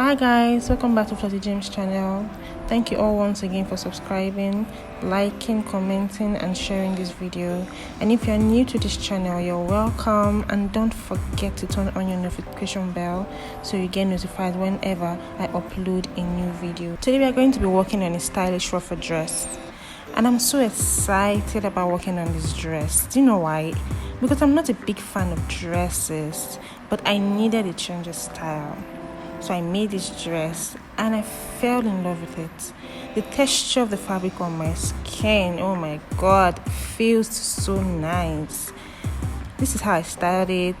Hi guys, welcome back to Flossy James channel. Thank you all once again for subscribing, liking, commenting and sharing this video. And if you're new to this channel, you're welcome, and don't forget to turn on your notification bell so you get notified whenever I upload a new video. Today we are going to be working on a stylish ruffle dress, and I'm so excited about working on this dress. Do you know why? Because I'm not a big fan of dresses, but I needed a change of style. So I made this dress and I fell in love with it. The texture of the fabric on my skin, oh my god, feels so nice. This is how I styled it,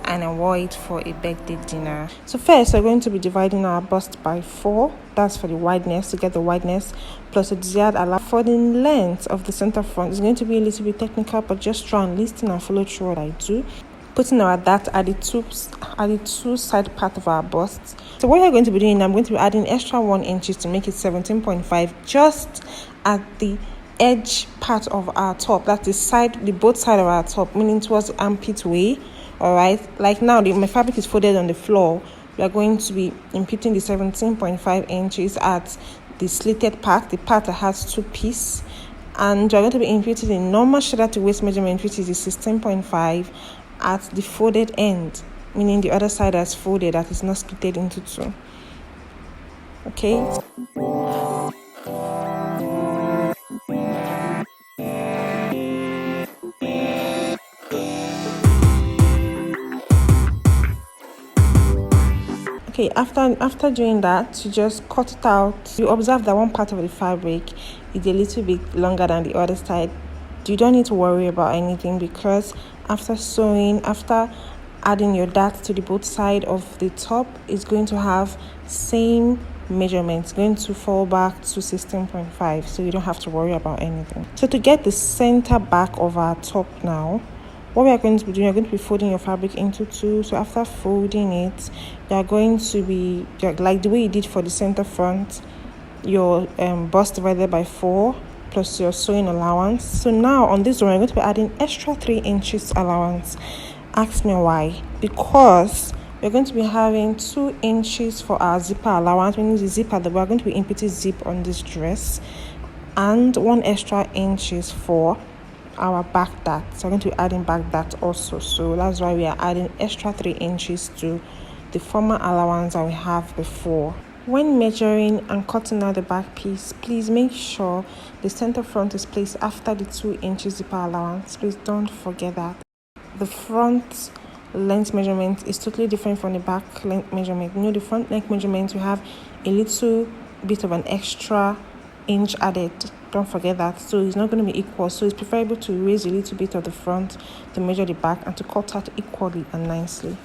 and I wore it for a birthday dinner. So first we're going to be dividing our bust by 4. That's for the wideness, to get the wideness, plus the desired allowance. For the length of the center front, it's going to be a little bit technical, but just try and listen and follow through what I do. Putting our dart at the two side part of our bust. So what you're going to be doing, I'm going to be adding extra 1 inches to make it 17.5 just at the edge part of our top. That's the both side of our top, meaning towards armpit way. All right, like now my fabric is folded on the floor. We are going to be imputing the 17.5 inches at the slitted part, the part that has 2 pieces, and we're going to be imputing the normal shoulder to waist measurement, which is the 16.5 at the folded end, meaning the other side that's folded, that is not split into 2. Okay. Okay, after doing that, you just cut it out. You observe that one part of the fabric is a little bit longer than the other side. You don't need to worry about anything, because after sewing, after adding your dart to the both side of the top, it's going to have same measurements, going to fall back to 16.5, so you don't have to worry about anything. So to get the center back of our top now, what we are going to be doing, you're going to be folding your fabric into 2. So after folding it, you're going to be like the way you did for the center front, your bust divided by 4 plus your sewing allowance. So now on this one, I'm going to be adding extra 3 inches allowance. Ask me why. Because we're going to be having 2 inches for our zipper allowance, meaning the zipper that we're going to be inputting zip on this dress, and 1 extra inches for our back dart. So I'm going to be adding back dart also. So that's why we are adding extra 3 inches to the former allowance that we have before. When measuring and cutting out the back piece, please make sure the center front is placed after the 2 inches zipper allowance. Please don't forget that. The front length measurement is totally different from the back length measurement. You know, the front neck measurement, you have a little bit of an extra inch added. Don't forget that. So it's not going to be equal. So it's preferable to raise a little bit of the front to measure the back and to cut out equally and nicely.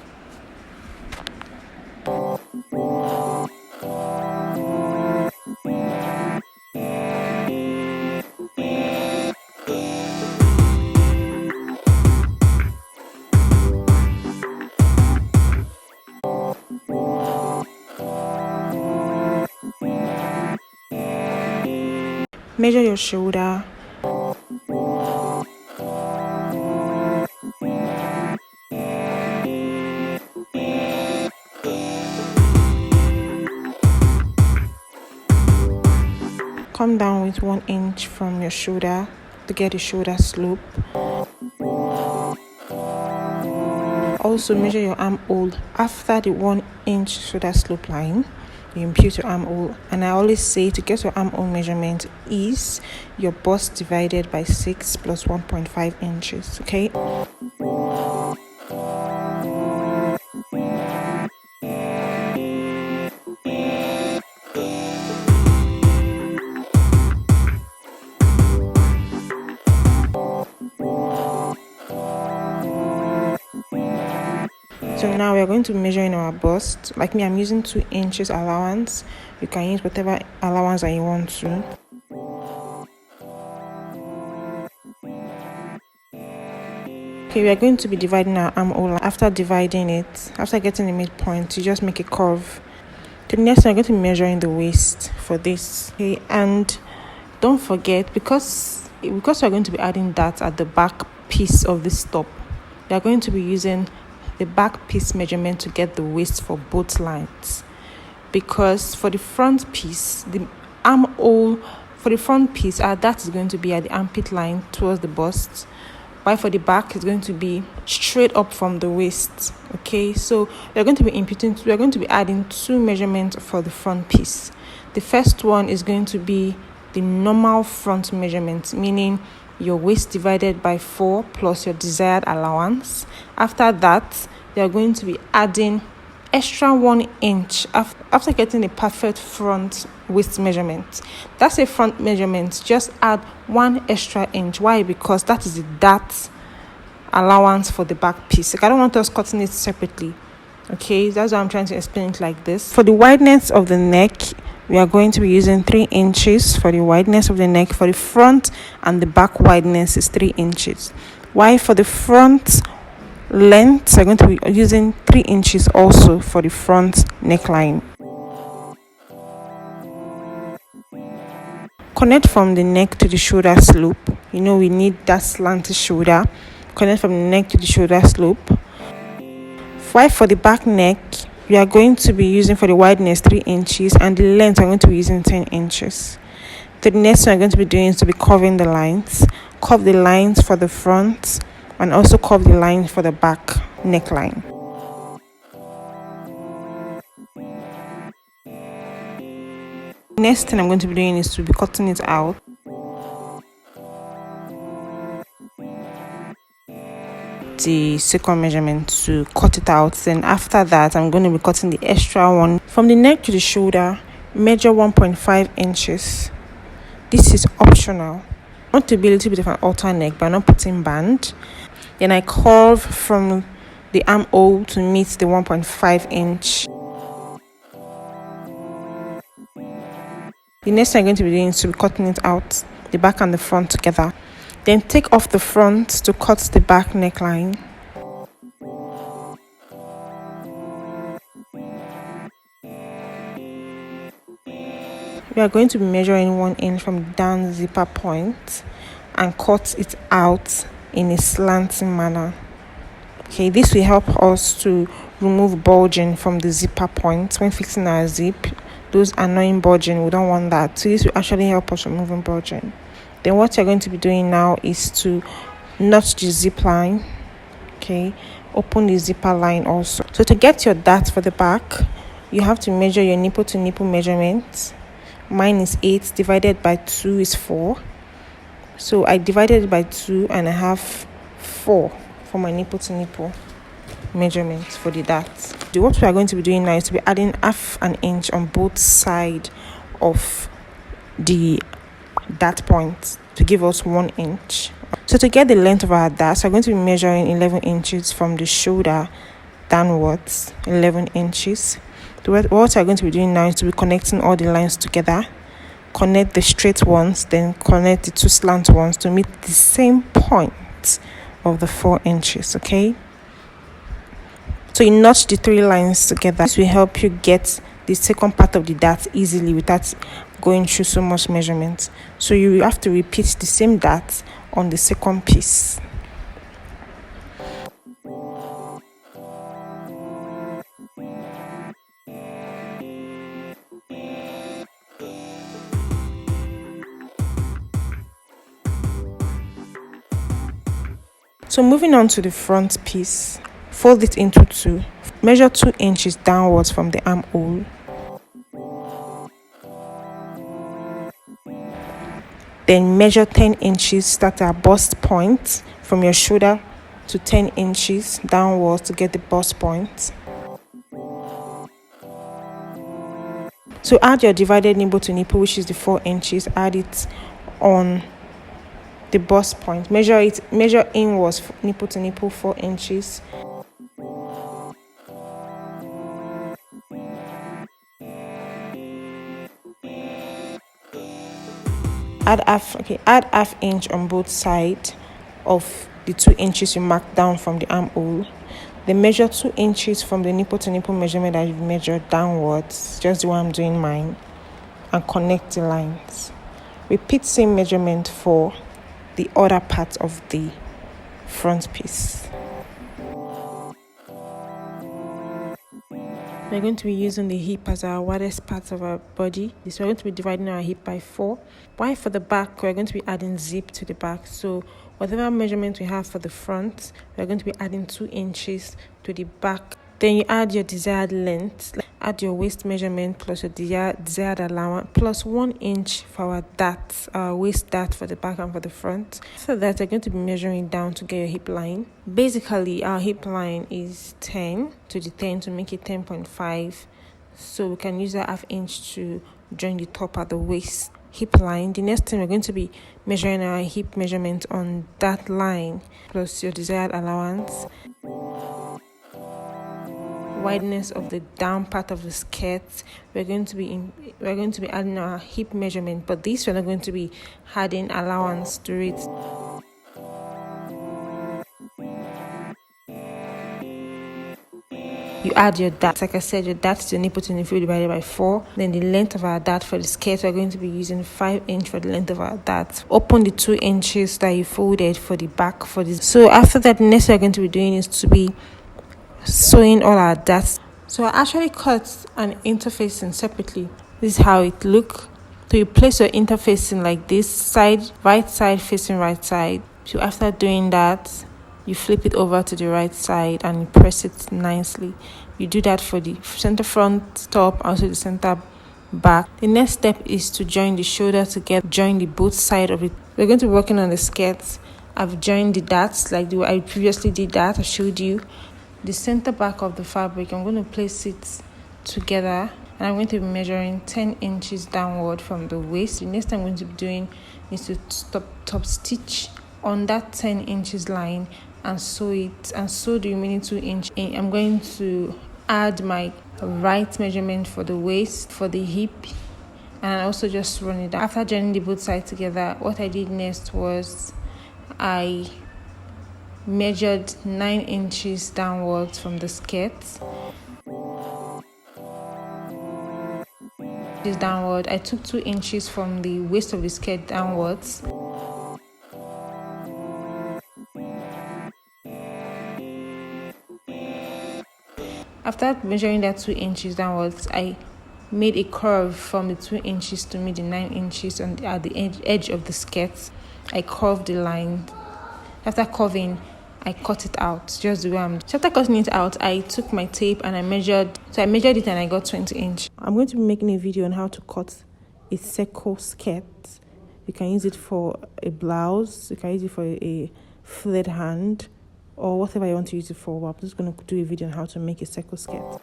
Measure your shoulder. Come down with 1 inch from your shoulder to get the shoulder slope. Also measure your armhole after the 1 inch shoulder slope line. You impute your armhole, and I always say to get your armhole measurement is your bust divided by 6 plus 1.5 inches. Okay. So now we are going to measure in our bust. Like me, I'm using 2 inches allowance. You can use whatever allowance that you want to. Okay, we are going to be dividing our armhole. After dividing it, after getting the midpoint, you just make a curve. The next thing, I'm going to be measuring the waist for this. Okay, and don't forget, because we're going to be adding that at the back piece of this top, we are going to be using the back piece measurement to get the waist for both lines. because for the front piece, the armhole for the front piece, that is going to be at the armpit line towards the bust, while for the back it's going to be straight up from the waist. Okay, so we're going to be adding 2 measurements for the front piece. The first one is going to be the normal front measurement, meaning your waist divided by 4 plus your desired allowance. After that, you're going to be adding extra 1 inch after getting a perfect front waist measurement. That's a front measurement. Just add 1 extra inch. Why? Because that is the dart allowance for the back piece. Like, I don't want us cutting it separately. Okay, that's why I'm trying to explain it like this. For the wideness of the neck, we are going to be using 3 inches for the wideness of the neck. For the front and the back wideness is 3 inches. While for the front length, we're going to be using 3 inches also for the front neckline. Connect from the neck to the shoulder slope. We need that slanted shoulder. Connect from the neck to the shoulder slope. While for the back neck, we are going to be using for the wideness 3 inches, and the length I'm going to be using 10 inches. The next thing I'm going to be doing is to be curving the lines. Curve the lines for the front and also curve the lines for the back neckline. Next thing I'm going to be doing is to be cutting it out. The second measurement to cut it out. Then after that, I'm going to be cutting the extra one. From the neck to the shoulder, measure 1.5 inches. This is optional. I want to be a little bit of an alter neck, but I'm not putting band. Then I curve from the armhole to meet the 1.5 inch. The next thing I'm going to be doing is to be cutting it out, the back and the front together. Then take off the front to cut the back neckline. We are going to be measuring 1 inch from the down zipper point and cut it out in a slanting manner. Okay, this will help us to remove bulging from the zipper point when fixing our zip. Those annoying bulging, we don't want that. So this will actually help us removing bulging. Then what you're going to be doing now is to notch the zip line. Okay, open the zipper line also. So to get your dart for the back, you have to measure your nipple to nipple measurement. Mine is 8 divided by 2 is 4. So I divided it by 2 and I have 4 for my nipple to nipple measurement for the dart. What we are going to be doing now is to be adding half an inch on both sides of the dart point to give us 1 inch. So to get the length of our dart, we're going to be measuring 11 inches from the shoulder downwards, 11 inches. What we're going to be doing now is to be connecting all the lines together. Connect the straight ones, then connect the 2 slant ones to meet the same point of the 4 inches. Okay, so you notch the 3 lines together. This will help you get the second part of the dart easily without going through so much measurement. So you have to repeat the same dart on the second piece. So moving on to the front piece, fold it into 2. Measure 2 inches downwards from the armhole. Then measure 10 inches, start at bust point from your shoulder to 10 inches downwards to get the bust point. So add your divided nipple to nipple, which is the 4 inches. Add it on the bust point. Measure inwards, nipple to nipple, 4 inches. Add half inch on both sides of the 2 inches you marked down from the armhole. Then measure 2 inches from the nipple to nipple measurement that you've measured downwards, just the way I'm doing mine, and connect the lines. Repeat same measurement for the other part of the front piece. We're going to be using the hip as our widest part of our body. So we're going to be dividing our hip by 4. While for the back, we're going to be adding zip to the back. So whatever measurement we have for the front, we're going to be adding 2 inches to the back. Then you add your desired length, add your waist measurement plus your desired allowance plus 1 inch for our dart, our waist dart for the back and for the front. So that you're going to be measuring down to get your hip line. Basically, our hip line is 10 to the 10 to make it 10.5. So we can use that 1/2 inch to join the top at the waist hip line. The next thing we're going to be measuring our hip measurement on that line plus your desired allowance. Wideness of the down part of the skirt, we're going to be adding our hip measurement, but this we're not going to be adding allowance to it. You add your dart. Like I said, your dart is your nipple to nipple divided by 4. Then the length of our dart for the skirt, we're going to be using 5 inch for the length of our dart. Open the 2 inches that you folded for the back for this. So after that, the next we're going to be doing is to be sewing all our darts. So I actually cut an interfacing separately. This is how it look. So you place your interfacing like this, right side facing right side. So after doing that, you flip it over to the right side and you press it nicely. You do that for the center front, top, also the center back. The next step is to join the shoulder together, join the both side of it. We're going to be working on the skirt. I've joined the darts like the way I previously did that. I showed you. The center back of the fabric, I'm going to place it together and I'm going to be measuring 10 inches downward from the waist. The next thing I'm going to be doing is to top stitch on that 10 inches line and sew it, and sew the remaining 2 inches in. I'm going to add my right measurement for the waist, for the hip, and also just run it down. After joining the both sides together, what I did next was I measured 9 inches downwards from the skirt. Downward, I took 2 inches from the waist of the skirt downwards. After measuring that 2 inches downwards, I made a curve from the 2 inches to meet the 9 inches at the edge of the skirt. I curved the line. After curving, I cut it out just the way I'm. So after cutting it out, I took my tape and I measured. So I measured it and I got 20 inches. I'm going to be making a video on how to cut a circle skirt. You can use it for a blouse. You can use it for a flared hand or whatever you want to use it for. But I'm just going to do a video on how to make a circle skirt.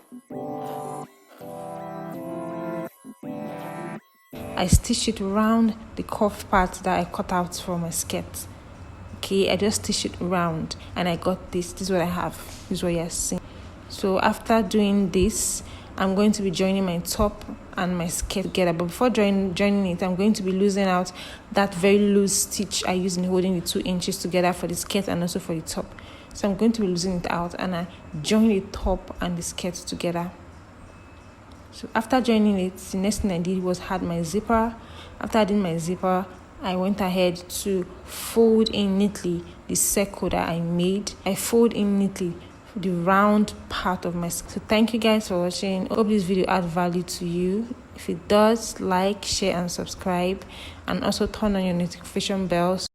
I stitched it around the curved part that I cut out from my skirt. Okay, I just stitched it around and I got this. This is what I have. This is what you're seeing. So after doing this, I'm going to be joining my top and my skirt together. But before joining it, I'm going to be losing out that very loose stitch I used in holding the 2 inches together for the skirt and also for the top. So I'm going to be losing it out and I join the top and the skirt together. So after joining it, the next thing I did was add my zipper. After adding my zipper, I went ahead to fold in neatly the circle that I made. I fold in neatly the round part of my skirt. So thank you guys for watching. I hope this video add value to you. If it does, like, share and subscribe, and also turn on your notification bells.